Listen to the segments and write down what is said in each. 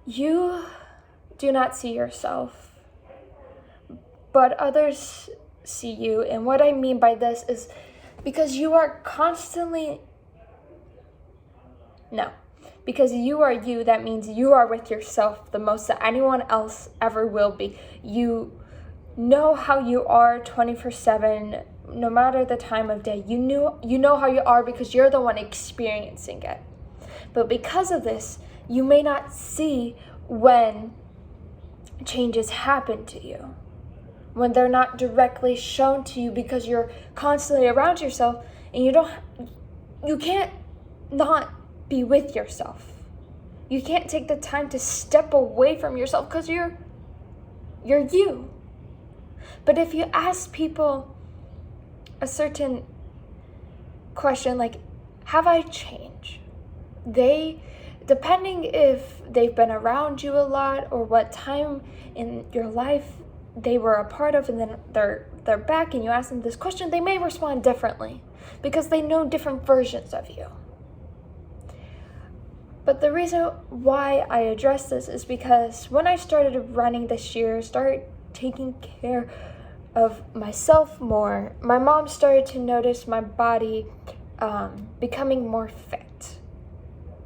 You do not see yourself, but others see you. And what I mean by this is because you are constantly, no, because you are you, that means you are with yourself the most that anyone else ever will be. You know how you are 24/7, no matter the time of day. You know how you are because you're the one experiencing it. But because of this, you may not see when changes happen to you, when they're not directly shown to you because you're constantly around yourself, and you can't not be with yourself. You can't take the time to step away from yourself because you're you. But if you ask people a certain question like, have I changed? Depending if they've been around you a lot or what time in your life they were a part of, and then they're back and you ask them this question, they may respond differently because they know different versions of you. But the reason why I address this is because when I started running this year, started taking care of myself more, my mom started to notice my body becoming more fit.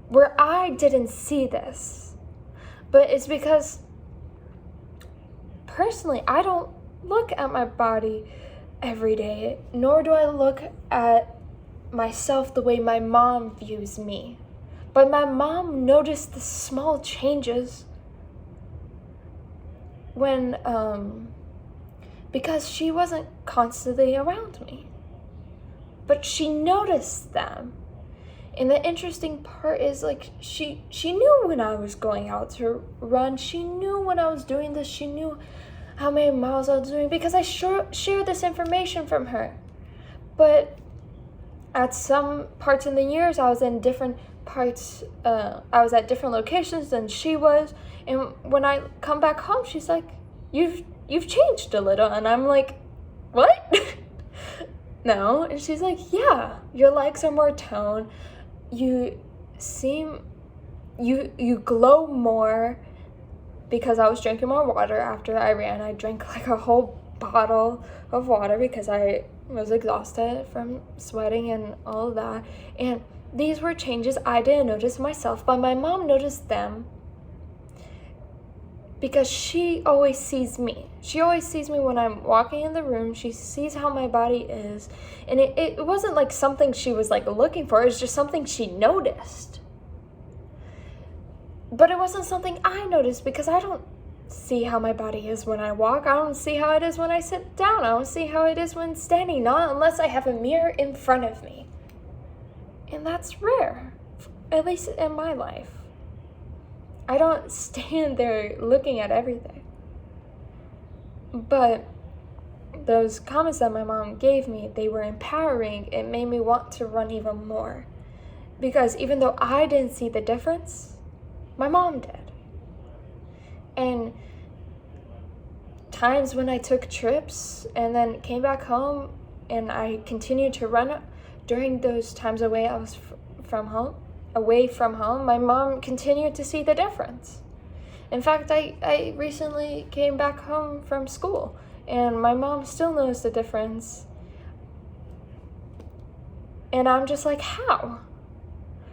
Where I didn't see this, but it's because personally, I don't look at my body every day, nor do I look at myself the way my mom views me. But my mom noticed the small changes when, because she wasn't constantly around me. But she noticed them. And the interesting part is, like, she knew when I was going out to run. She knew when I was doing this. She knew how many miles I was doing because I shared this information from her. But at some parts in the years, I was in different parts. I was at different locations than she was. And when I come back home, she's like, "You've changed a little," and I'm like, "What?" No, and she's like, "Yeah, your legs are more toned. You glow more," because I was drinking more water after I ran. I drank like a whole bottle of water because I was exhausted from sweating and all of that. And these were changes I didn't notice myself, but my mom noticed them because she always sees me. She always sees me when I'm walking in the room. She sees how my body is. And it wasn't like something she was like looking for. It was just something she noticed. But it wasn't something I noticed because I don't see how my body is when I walk. I don't see how it is when I sit down. I don't see how it is when standing, not unless I have a mirror in front of me. And that's rare, at least in my life. I don't stand there looking at everything. But those comments that my mom gave me, they were empowering. It made me want to run even more. Because even though I didn't see the difference, my mom did. And times when I took trips and then came back home and I continued to run during those times away from home, my mom continued to see the difference. In fact, I recently came back home from school and my mom still knows the difference. And I'm just like, how?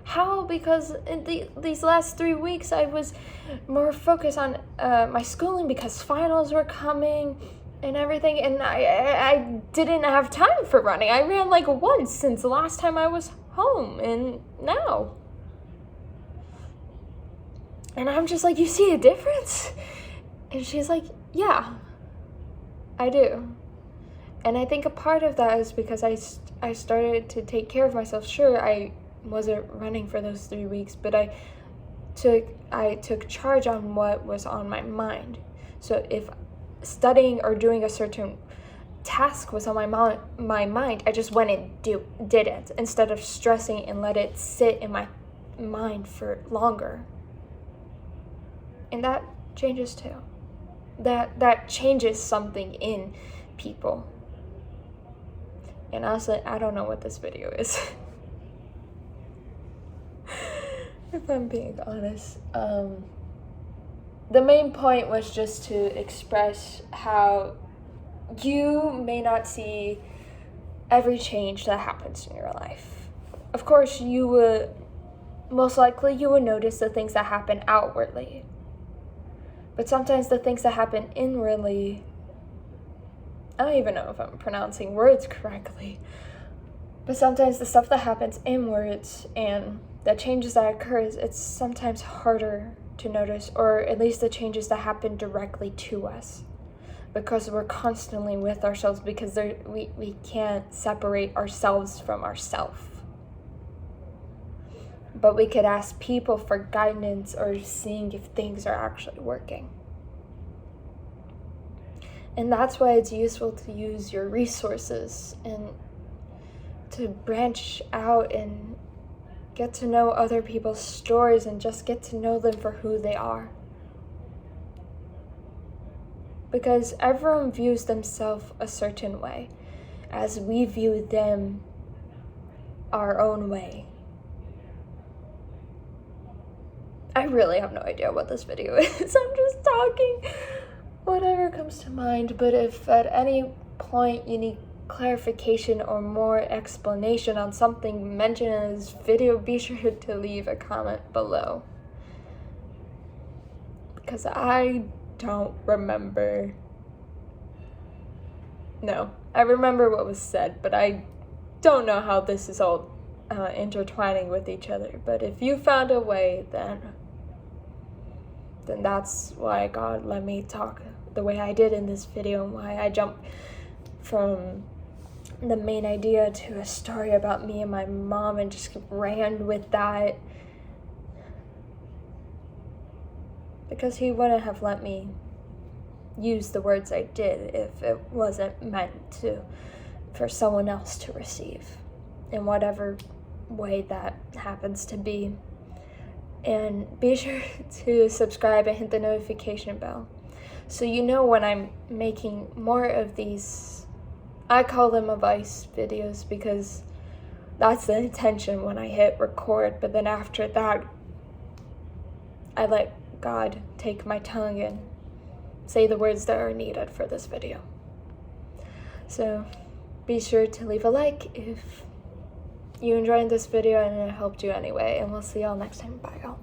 How? Because in these last 3 weeks, I was more focused on my schooling because finals were coming and everything. And I didn't have time for running. I ran like once since the last time I was home and now. And I'm just like, you see a difference? And she's like, yeah, I do. And I think a part of that is because I started to take care of myself. Sure, I wasn't running for those 3 weeks, but I took charge on what was on my mind. So if studying or doing a certain task was on my mind, I just went and did it instead of stressing and let it sit in my mind for longer. And that changes too. That changes something in people. And honestly, I don't know what this video is. If I'm being honest. the main point was just to express how you may not see every change that happens in your life. Of course, most likely you would notice the things that happen outwardly. But sometimes the things that happen inwardly, I don't even know if I'm pronouncing words correctly, but sometimes the stuff that happens inwards and the changes that occurs, it's sometimes harder to notice, or at least the changes that happen directly to us, because we're constantly with ourselves, because we can't separate ourselves from ourselves. But we could ask people for guidance or seeing if things are actually working. And that's why it's useful to use your resources and to branch out and get to know other people's stories and just get to know them for who they are. Because everyone views themselves a certain way, as we view them our own way. I really have no idea what this video is. I'm just talking whatever comes to mind. But if at any point you need clarification or more explanation on something mentioned in this video, be sure to leave a comment below. Because I don't remember. No, I remember what was said, but I don't know how this is all intertwining with each other. But if you found a way, then that's why God let me talk the way I did in this video, and why I jumped from the main idea to a story about me and my mom and just ran with that. Because he wouldn't have let me use the words I did if it wasn't meant for someone else to receive, in whatever way that happens to be. And be sure to subscribe and hit the notification bell so you know when I'm making more of these. I call them advice videos because that's the intention when I hit record, but then after that I let God take my tongue and say the words that are needed for this video. So be sure to leave a like if you enjoyed this video and it helped you anyway, and we'll see y'all next time. Bye, y'all.